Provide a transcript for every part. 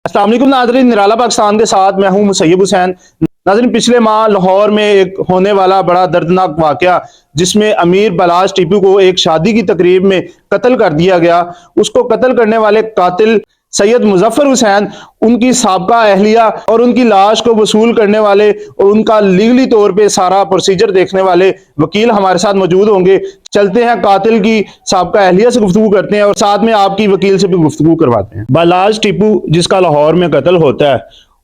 अस्सलाम वालेकुम नाज़रीन, निराला पाकिस्तान के साथ मैं हूं मुसैयब हुसैन। नाज़रीन, पिछले माह लाहौर में एक होने वाला बड़ा दर्दनाक वाकया जिसमें अमीर बलाश टीपू को एक शादी की तकरीब में कत्ल कर दिया गया। उसको कत्ल करने वाले कातिल सैयद मुजफ्फर हुसैन, उनकी साबका अहलिया और उनकी लाश को वसूल करने वाले और उनका लीगली तौर पे सारा प्रोसीजर देखने वाले वकील हमारे साथ मौजूद होंगे। चलते हैं कातिल की साबका अहलिया से गुफ्तगू करते हैं और साथ में आपकी वकील से भी गुफ्तगू करवाते हैं। बलाश टीपू जिसका लाहौर में कत्ल होता है,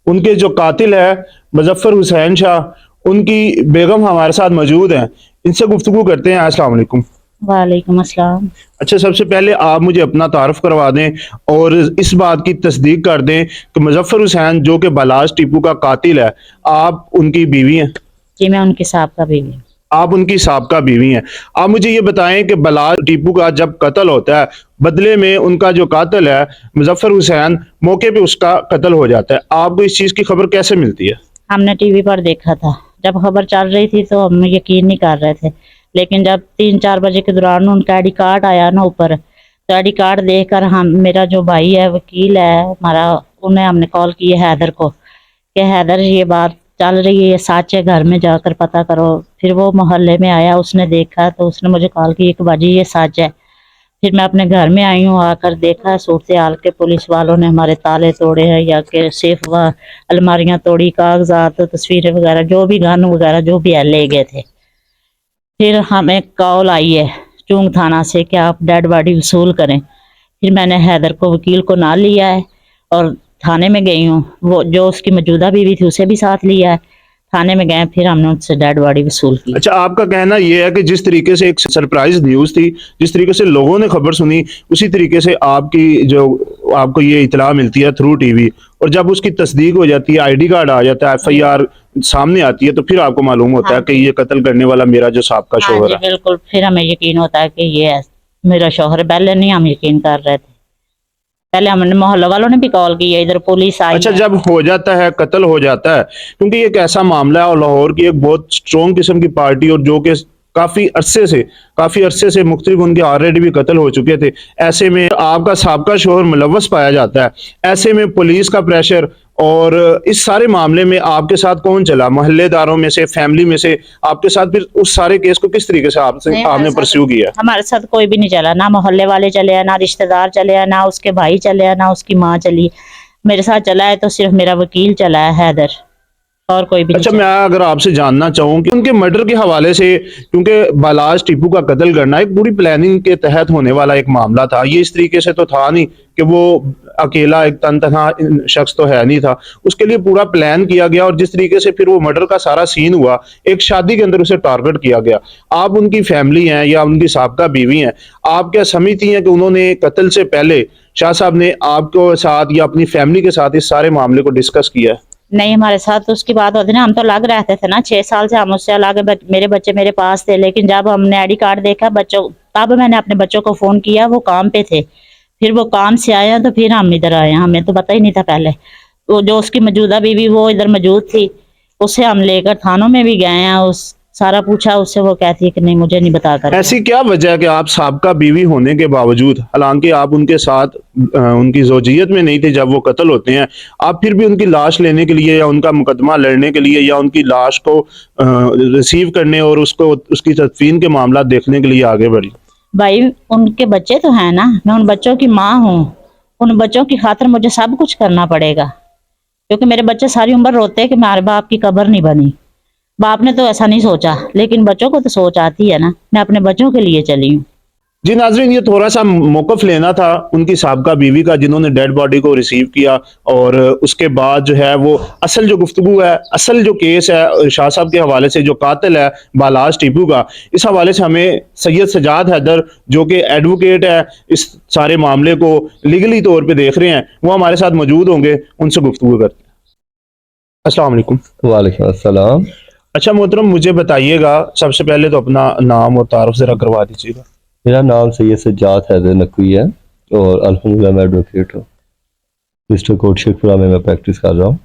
उनके जो कातिल है मुजफ्फर हुसैन शाह, उनकी बेगम हमारे साथ मौजूद हैं। इनसे गुफ्तगू करते हैं। अस्सलाम वालेकुम। वालेकुम अस्सलाम। अच्छा, सबसे पहले आप मुझे अपना तारुफ करवा दें और इस बात की तस्दीक कर दें कि मुजफ्फर हुसैन जो कि बलाश टीपू का कातिल है, आप उनकी बीवी हैं? जी, मैं उनकी साहब का बीवी हूँ। आप उनकी साबका बीवी हैं। आप मुझे ये बताएं कि बलाश टीपू का जब कत्ल होता है, बदले में उनका जो कातिल है मुजफ्फर हुसैन, मौके पे उसका कत्ल हो जाता है। आपको इस चीज़ की खबर कैसे मिलती है? हमने टीवी पर देखा था, जब खबर चल रही थी तो हम यकीन नहीं कर रहे थे, लेकिन जब 3-4 बजे के दौरान उनका आईडी कार्ड आया ना ऊपर, तो आईडी कार्ड देखकर हम, मेरा जो भाई है वकील है हमारा, उन्हें हमने कॉल की है हैदर को कि हैदर ये बात चल रही है, ये सच है, घर में जाकर पता करो। फिर वो मोहल्ले में आया, उसने देखा तो उसने मुझे कॉल की कि बाजी ये सच है। फिर मैं अपने घर में आई हूँ, आकर देखा सूरत हाल के पुलिस वालों ने हमारे ताले तोड़े हैं या के सेफ व अलमारियाँ तोड़ी, कागजात तस्वीरें वगैरह जो भी गन वगैरह जो भी है ले गए थे। फिर हमें कॉल आई है चूंग थाना से कि आप डेड बॉडी वसूल करें। फिर मैंने हैदर को वकील को ना लिया है और थाने में गई हूँ, वो जो उसकी मौजूदा बीवी थी उसे भी साथ लिया है। थाने में गए, फिर हमने उससे डेड बॉडी वसूल की। अच्छा, आपका कहना यह है कि जिस तरीके से एक सरप्राइज न्यूज़ थी, जिस तरीके से लोगों ने खबर सुनी, उसी तरीके से आपको ये इतला मिलती है थ्रू टीवी, और जब उसकी तस्दीक हो जाती है, आईडी कार्ड आ जाता है, एफआईआर सामने आती है, तो फिर आपको मालूम होता है कि ये कत्ल करने वाला मेरा जो साबका शौहर है। बिल्कुल, फिर हमें यकीन होता है कि ये मेरा शौहर है। पहले नहीं हम यकीन कर रहे थे, पहले हमने मोहल्ले वालों ने भी कॉल की है, इधर पुलिस आई। अच्छा, जब हो जाता है, कत्ल हो जाता है, क्योंकि ये एक ऐसा मामला है और लाहौर की एक बहुत स्ट्रॉन्ग किस्म की पार्टी, और जो कि काफी अरसे से मुख्तलिफ उनके ऑलरेडी भी कत्ल हो चुके थे, ऐसे में आपका साबका शौहर मुलव्वस पाया जाता है। ऐसे में पुलिस का प्रेशर और इस सारे मामले में आपके साथ कौन चला? मोहल्लेदारों में से, फैमिली में से आपके साथ फिर उस सारे केस को किस तरीके से आपने परस्यू किया? हमारे साथ कोई भी नहीं चला, ना मोहल्ले वाले चले हैं, ना रिश्तेदार चले हैं, ना उसके भाई चले हैं, ना उसकी माँ चली। मेरे साथ चला है तो सिर्फ मेरा वकील चला है हैदर, और कोई भी अच्छा, नहीं। मैं अगर आपसे जानना चाहूँ कि उनके मर्डर के हवाले से, क्योंकि बलाश टीपू का कत्ल करना एक पूरी प्लानिंग के तहत होने वाला एक मामला था, ये इस तरीके से तो था नहीं कि वो अकेला एक तनहा शख्स तो है नहीं था, उसके लिए पूरा प्लान किया गया, और जिस तरीके से फिर वो मर्डर का सारा सीन हुआ, एक शादी के अंदर उसे टारगेट किया गया। आप उनकी फैमिली हैं या उनकी साबका बीवी हैं, आप क्या समझती हैं कि उन्होंने कत्ल से पहले शाह साहब ने आपको साथ या अपनी फैमिली के साथ इस सारे मामले को डिस्कस किया है? नहीं, हमारे साथ तो उसकी बात होती ना, हम तो अलग रहते थे ना, 6 साल से हम उससे अलग, मेरे बच्चे मेरे पास थे। लेकिन जब हमने आईडी कार्ड देखा बच्चों, तब मैंने अपने बच्चों को फोन किया, वो काम पे थे। फिर वो काम से आए तो फिर हम इधर आए, हमें तो पता ही नहीं था पहले। वो जो उसकी मौजूदा बीवी वो इधर मौजूद थी, उसे हम लेकर थानों में भी गए हैं, उस सारा पूछा उससे, वो कहती है कि नहीं मुझे नहीं बता कर। ऐसी क्या वजह है कि आप साबका बीवी होने के बावजूद, हालांकि आप उनके साथ उनकी ज़ौजियत में नहीं थे जब वो कत्ल होते हैं, आप फिर भी उनकी लाश लेने के लिए या उनका मुकदमा लड़ने के लिए या उनकी लाश को रिसीव करने और उसको उसकी तदफीन के मामला देखने के लिए आगे बढ़ी? भाई उनके बच्चे तो हैं ना, मैं उन बच्चों की माँ हूँ, उन बच्चों की खातिर मुझे सब कुछ करना पड़ेगा, क्योंकि मेरे बच्चे सारी उम्र रोते हैं कि हमारे बाप की कब्र नहीं बनी। बाप ने तो ऐसा नहीं सोचा, लेकिन बच्चों को तो सोच आती है ना, मैं अपने बच्चों के लिए चली हूँ। जी नाजरीन, ये थोड़ा सा मौकफ लेना था उनकी साबका बीवी का, जिन्होंने डेड बॉडी को रिसीव किया, और उसके बाद जो है वो असल जो गुफ्तगू है, असल जो केस है शाह साहब के हवाले से, जो कातिल है बलाश टीपू का, इस हवाले से हमें सैयद सजाद हैदर, जो कि एडवोकेट है, इस सारे मामले को लीगली तौर पर देख रहे हैं, वो हमारे साथ मौजूद होंगे, उनसे गुफ्तगू करते हैं। अस्सलाम वालेकुम। वालेकुम अस्सलाम। अच्छा मोहतरम, मुझे बताइएगा, सबसे पहले तो अपना नाम और तारुफ जरा करवा दीजिएगा। मेरा नाम सैयद सज्जाद हैदर नकवी है और अल्हम्दुलिल्लाह मैं एडवोकेट हूँ। डिस्ट्रिक्ट कोर्ट शेखपुरा में मैं प्रैक्टिस कर रहा हूँ।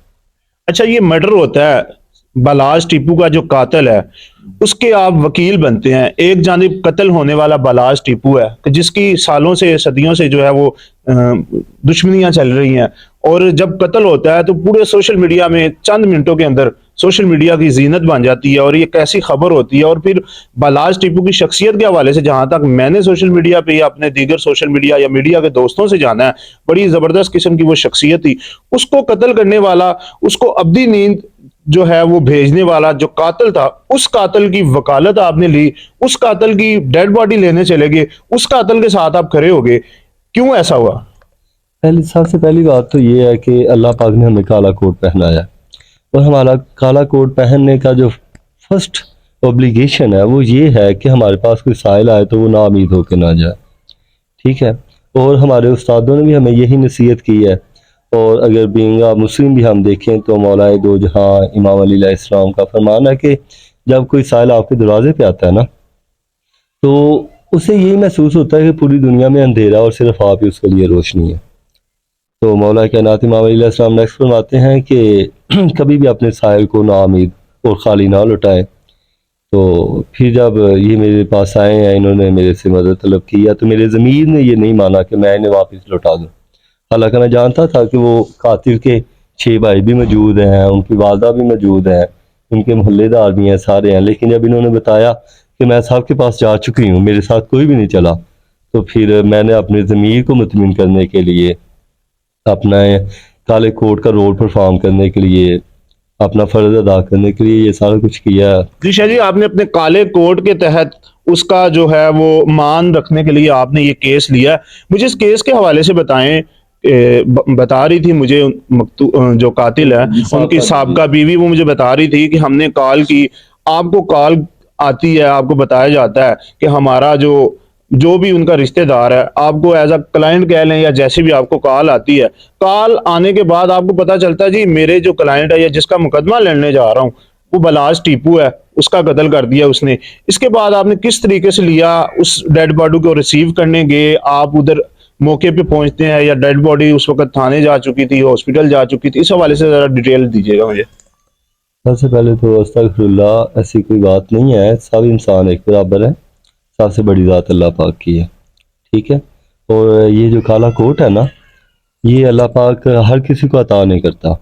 अच्छा, ये मर्डर होता है, बालाज टीपू का जो कातिल है उसके आप वकील बनते हैं। एक जानिब कत्ल होने वाला बालाज टीपू है कि जिसकी सालों से सदियों से जो है वो दुश्मनियां चल रही हैं, और जब कत्ल होता है तो पूरे सोशल मीडिया में चंद मिनटों के अंदर सोशल मीडिया की जीनत बन जाती है और ये कैसी खबर होती है। और फिर बालाज टीपू की शख्सियत के हवाले से जहां तक मैंने सोशल मीडिया पे या अपने दीगर सोशल मीडिया या मीडिया के दोस्तों से जाना है, बड़ी जबरदस्त किस्म की वो शख्सियत थी। उसको कत्ल करने वाला, उसको अब्दी नींद जो है वो भेजने वाला जो कातिल था, उस कातिल की वकालत आपने ली, उस कातिल की डेड बॉडी लेने चले गए, उस कातिल के साथ आप खड़े हो गए, क्यों ऐसा हुआ? सबसे पहली बात तो ये है कि अल्लाह पाक ने हमें काला कोट पहनाया, और हमारा काला कोट पहनने का जो फर्स्ट ऑब्लिगेशन है वो ये है कि हमारे पास कोई साइल आए तो वो नाउमीद होकर ना जाए, ठीक है। और हमारे उस्तादों ने भी हमें यही नसीहत की है। और अगर बीइंग मुस्लिम भी हम देखें तो मौलाए दो जहां इमाम अली अलैहिस्सलाम का फरमान है कि जब कोई साइल आपके दरवाजे पे आता है ना, तो उसे यही महसूस होता है कि पूरी दुनिया में अंधेरा और सिर्फ आप ही उसके लिए रोशनी है। तो मौला कायनात इमाम अली अलैहिस्सलाम नेक्स्ट फरमाते हैं कि कभी भी अपने साइल को नाउमीद और खाली ना लौटाएं। तो फिर जब ये मेरे पास आए हैं, इन्होंने मेरे से मदद तलब की है, तो मेरे ज़मीर ने ये नहीं माना कि मैं इन्हें वापस लौटा दूँ। हालांकि मैं जानता था कि वो कातिल के 6 भाई भी मौजूद हैं, उनकी वालदा भी मौजूद हैं, उनके मोहल्लेदार भी हैं, सारे हैं। लेकिन जब इन्होंने बताया कि मैं साहब के पास जा चुकी हूँ, मेरे साथ कोई भी नहीं चला, तो फिर मैंने अपने ज़मीर को मुतमिन करने के लिए, अपना काले कोट का रोल परफॉर्म करने के लिए, अपना फ़र्ज अदा करने के लिए ये सारा कुछ किया। जी शाह जी, आपने अपने काले कोट के तहत उसका जो है वो मान रखने के लिए आपने ये केस लिया। मुझे इस केस के हवाले से बताएं। बता रही थी मुझे जो कातिल है उनकी साबका बीवी, वो मुझे बता रही थी कि हमने कॉल की, आपको कॉल आती है, आपको बताया जाता है कि हमारा जो भी उनका रिश्तेदार है, आपको एज अ क्लाइंट कह लें या जैसे भी आपको कॉल आती है, कॉल आने के बाद आपको पता चलता है जी मेरे जो क्लाइंट है या जिसका मुकदमा लड़ने जा रहा हूँ वो बालाज टीपू है, उसका कत्ल कर दिया उसने। इसके बाद आपने किस तरीके से लिया, उस डेड बॉडी को रिसीव करने गए, आप उधर मौके पे पहुंचते हैं या डेड बॉडी उस वक्त थाने जा चुकी थी, हॉस्पिटल जा चुकी थी, इस हवाले से जरा डिटेल दीजिएगा मुझे। सबसे पहले तो अस्तगफिरुल्लाह, ऐसी कोई बात नहीं है, सब इंसान एक बराबर है, सबसे बड़ी ज़ात अल्लाह पाक की है, ठीक है। और ये जो काला कोट है ना, ये अल्लाह पाक हर किसी को अता नहीं करता,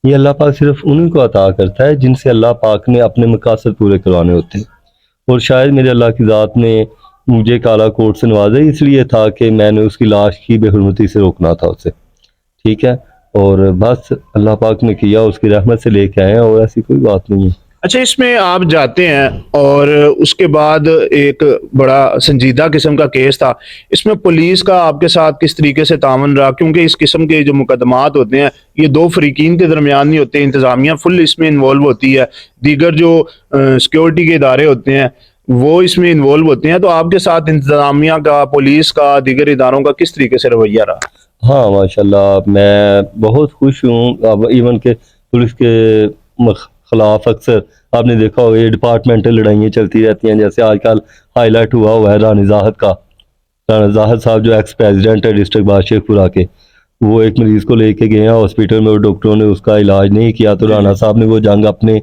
ये अल्लाह पाक सिर्फ उन्हीं को अता करता है जिनसे अल्लाह पाक ने अपने मकासद पूरे करवाने होते हैं। और शायद मेरे अल्लाह की ज़ात ने मुझे काला कोट से नवाजा इसलिए था कि मैंने उसकी लाश की बेहुरमती से रोकना था उसे, ठीक है। और बस अल्लाह पाक ने किया, उसकी रहमत से लेके आए हैं, और ऐसी कोई बात नहीं है। अच्छा, इसमें आप जाते हैं और उसके बाद एक बड़ा संजीदा किस्म का केस था, इसमें पुलिस का आपके साथ किस तरीके से तावन रहा? क्योंकि इस किस्म के जो मुकदमात होते हैं ये दो फरीकीन के दरमियान नहीं होते, इंतजामिया फुल इसमें इन्वॉल्व होती है, दीगर जो सिक्योरिटी के इदारे होते हैं वो इसमें इन्वॉल्व होते हैं। तो आपके साथ इंतजामिया का, पुलिस का, दीगर इदारों का किस तरीके से रवैया रहा? हाँ माशाल्लाह, मैं बहुत खुश हूँ। अब इवन के पुलिस के खिलाफ अक्सर आपने देखा होगा ये डिपार्टमेंटल लड़ाइयाँ चलती रहती हैं, जैसे आजकल हाईलाइट हुआ है रानी ज़ाहद का। राना ज़ाहद साहब जो एक्स प्रेसिडेंट है डिस्ट्रिक्ट बादशाहपुरा के, वो एक मरीज़ को लेके गए हैं हॉस्पिटल में और डॉक्टरों ने उसका इलाज नहीं किया, तो राना साहब ने वो जंग अपने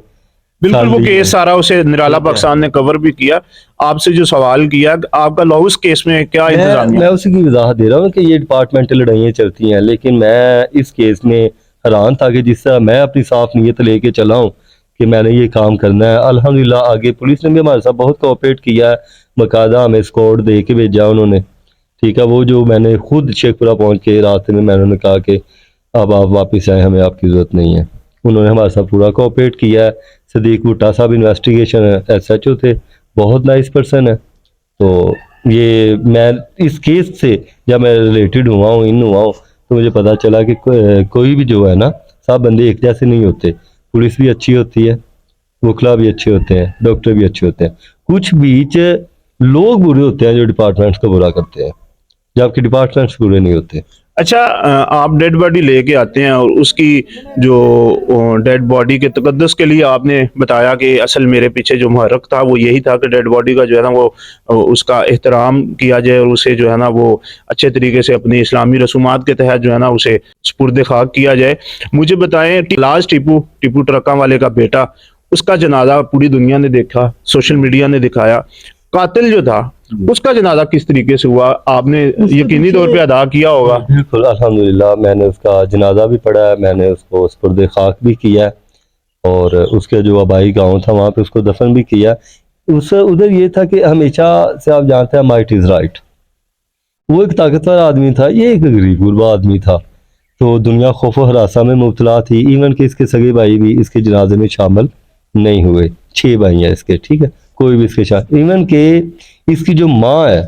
बिल्कुल वो केस सारा उसे निराला पाकिस्तान ने कवर भी किया। आपसे जो सवाल किया आपका लॉ उस केस में क्या इंतजामिया? मैं उसी की वजाहत दे रहा हूँ कि ये डिपार्टमेंटल लड़ाइयाँ चलती हैं, लेकिन मैं इस केस में हैरान था कि जिस तरह मैं अपनी साफ नीयत लेके चला हूँ कि मैंने ये काम करना है। अल्हम्दुलिल्लाह आगे पुलिस ने भी हमारे साथ बहुत कोऑपरेट किया है, बाकायदा हमें स्कॉट दे के भेजा उन्होंने, ठीक है। वो जो मैंने खुद शेखपुरा पहुँच के रास्ते में मैंने कहा कि अब आप वापस आए, हमें आपकी ज़रूरत नहीं है, उन्होंने हमारे साथ पूरा कोऑपरेट किया है। सदीक भुट्टा साहब इन्वेस्टिगेशन SHO थे, बहुत नाइस पर्सन है। तो ये मैं इस केस से जब मैं रिलेटेड हुआ हूँ, इन हुआ हूँ, तो मुझे पता चला कि कोई भी जो है ना, सब बंदे एक जैसे नहीं होते। पुलिस भी अच्छी होती है, वकला भी अच्छे होते हैं, डॉक्टर भी अच्छे होते हैं, कुछ बीच लोग बुरे होते हैं जो डिपार्टमेंट्स को बुरा करते हैं, जबकि डिपार्टमेंट्स बुरे नहीं होते। अच्छा, आप डेड बॉडी लेके आते हैं और उसकी जो डेड बॉडी के तकद्दुस के लिए आपने बताया कि असल मेरे पीछे जो मुहर्रक था वो यही था कि डेड बॉडी का जो है ना वो उसका एहतराम किया जाए और उसे जो है ना वो अच्छे तरीके से अपनी इस्लामी रसूमात के तहत जो है ना उसे सुपुर्द खाक किया जाए। मुझे बताएं, लास्ट टीपू ट्रका वाले का बेटा, उसका जनाजा पूरी दुनिया ने देखा, सोशल मीडिया ने दिखाया। कातिल जो था उसका जनाजा किस तरीके से हुआ, आपने यकीनी तौर पे अदा किया होगा? बिल्कुल, अल्हम्दुलिल्लाह मैंने उसका जनाजा भी पढ़ा है, मैंने उसको सुपुर्द खाक भी किया है और उसके जो आबाई गांव था वहाँ पे उसको दफन भी किया। उधर ये था कि हमेशा से आप जानते हैं माइट इज़ राइट। वो एक ताकतवर आदमी था, ये एक गरीब गुरबा आदमी था, तो दुनिया खौफ हरासा में मुब्तला थी। इवन कि इसके सगे भाई भी इसके जनाजे में शामिल नहीं हुए। 6 भाई हैं इसके, ठीक है, कोई भी इसके शामिल, इवन के इसकी जो माँ है,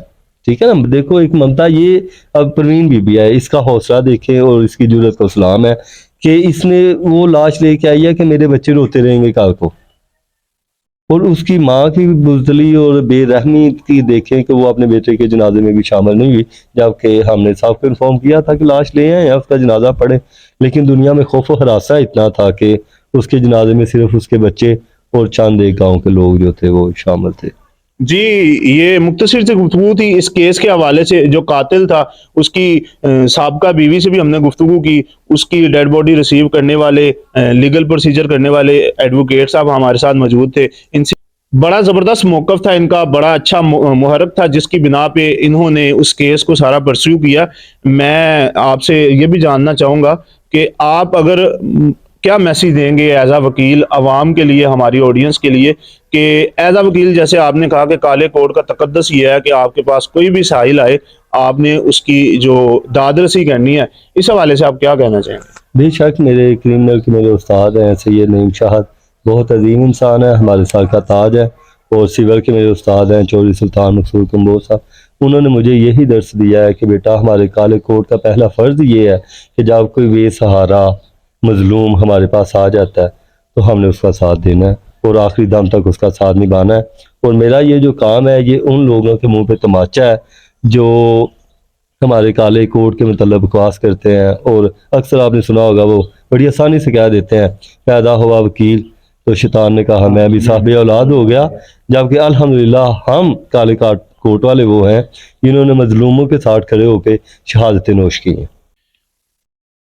ठीक है ना, देखो एक ममता, ये अब परवीन बीबी है, इसका हौसला देखें और इसकी जुर्रत का सलाम है कि इसने वो लाश लेके आई है कि मेरे बच्चे रोते रहेंगे कल को, और उसकी माँ की बुज़दिली और बेरहमी की देखें कि वो अपने बेटे के जनाजे में भी शामिल नहीं हुई, जबकि हमने साहब को इन्फॉर्म किया था कि लाश ले आए या उसका जनाजा पढ़े, लेकिन दुनिया में खौफ हरासा इतना था कि उसके जनाजे में सिर्फ उसके बच्चे और चंद एक गाँव के लोग जो थे वो शामिल थे। जी, ये मुख्तसर से गुफ्तगू थी इस केस के हवाले से। जो कातिल था उसकी साबका बीवी से भी हमने गुफ्तगू की, उसकी डेड बॉडी रिसीव करने वाले, लीगल प्रोसीजर करने वाले एडवोकेट साहब हमारे साथ मौजूद थे। इनसे बड़ा ज़बरदस्त मौक़िफ़ था इनका, बड़ा अच्छा मुहर्रक था जिसकी बिना पे इन्होंने उस केस को सारा परस्यू किया। मैं आपसे ये भी जानना चाहूँगा कि आप अगर क्या मैसेज देंगे एज आ वकील आवाम के लिए, हमारी ऑडियंस के लिए, कि एज आ वकील जैसे आपने कहा कि काले कोड का तकद्दस ये है कि आपके पास कोई भी साहिल आए आपने उसकी जो दादरसी करनी है, इस हवाले से आप क्या कहना चाहेंगे? बेशक मेरे क्रिमिनल के मेरे उस्ताद हैं सैयद नईम शाहद, बहुत अजीम इंसान है, हमारे साल का ताज है, और सिविल के मेरे उस्ताद हैं चौधरी सुल्तान मकसूद कम्बोज साहब। उन्होंने मुझे यही दर्स दिया है कि बेटा हमारे काले कोड का पहला फ़र्ज़ ये है कि जब कोई बेसहारा मजलूम हमारे पास आ जाता है तो हमने उसका साथ देना है और आखिरी दम तक उसका साथ निभाना है। और मेरा ये जो काम है ये उन लोगों के मुंह पे तमाचा है जो हमारे काले कोड के मतलब बकवास करते हैं, और अक्सर आपने सुना होगा वो बड़ी आसानी से कह देते हैं पैदा हुआ वकील तो शैतान ने कहा मैं भी साहिब औलाद हो गया, जबकि अल्हम्दुलिल्लाह हम काले कोट वाले वो हैं जिन्होंने मजलूमों के साथ खड़े होकर शहादतें नोश की हैं।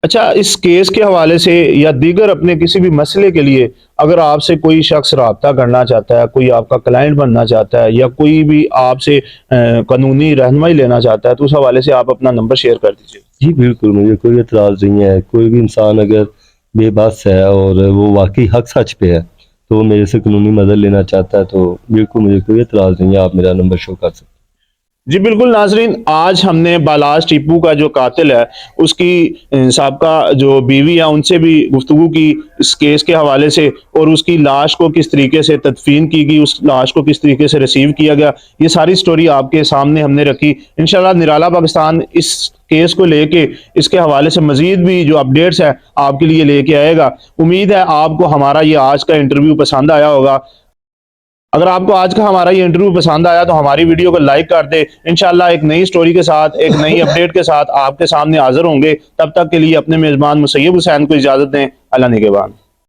अच्छा, इस केस के हवाले से या दीगर अपने किसी भी मसले के लिए अगर आपसे कोई शख्स रब्ता करना चाहता है, कोई आपका क्लाइंट बनना चाहता है या कोई भी आपसे कानूनी रहनुमाई लेना चाहता है, तो उस हवाले से आप अपना नंबर शेयर कर दीजिए। जी बिल्कुल, मुझे कोई एतराज़ नहीं है। कोई भी इंसान अगर बेबस है और वो वाकई हक सच पे है तो वो मेरे से कानूनी मदद लेना चाहता है तो बिल्कुल मुझे कोई एतराज़ नहीं है, आप मेरा नंबर शो कर सकते हैं। जी बिल्कुल नाजरीन, आज हमने बालाज टीपू का जो कातिल है उसकी साबका जो बीवी है उनसे भी गुफ्तगू की इस केस के हवाले से, और उसकी लाश को किस तरीके से तदफीन की गई, उस लाश को किस तरीके से रिसीव किया गया, ये सारी स्टोरी आपके सामने हमने रखी। इंशाल्लाह निराला पाकिस्तान इस केस को लेके इसके हवाले से मजीद भी जो अपडेट्स है आपके लिए लेके आएगा। उम्मीद है आपको हमारा ये आज का इंटरव्यू पसंद आया होगा। अगर आपको आज का हमारा ये इंटरव्यू पसंद आया तो हमारी वीडियो को लाइक कर दे। इंशाल्लाह एक नई स्टोरी के साथ, एक नई अपडेट के साथ आपके सामने हाजिर होंगे। तब तक के लिए अपने मेज़बान मुसैयब हुसैन को इजाज़त दें। अल्लाह निगहबान।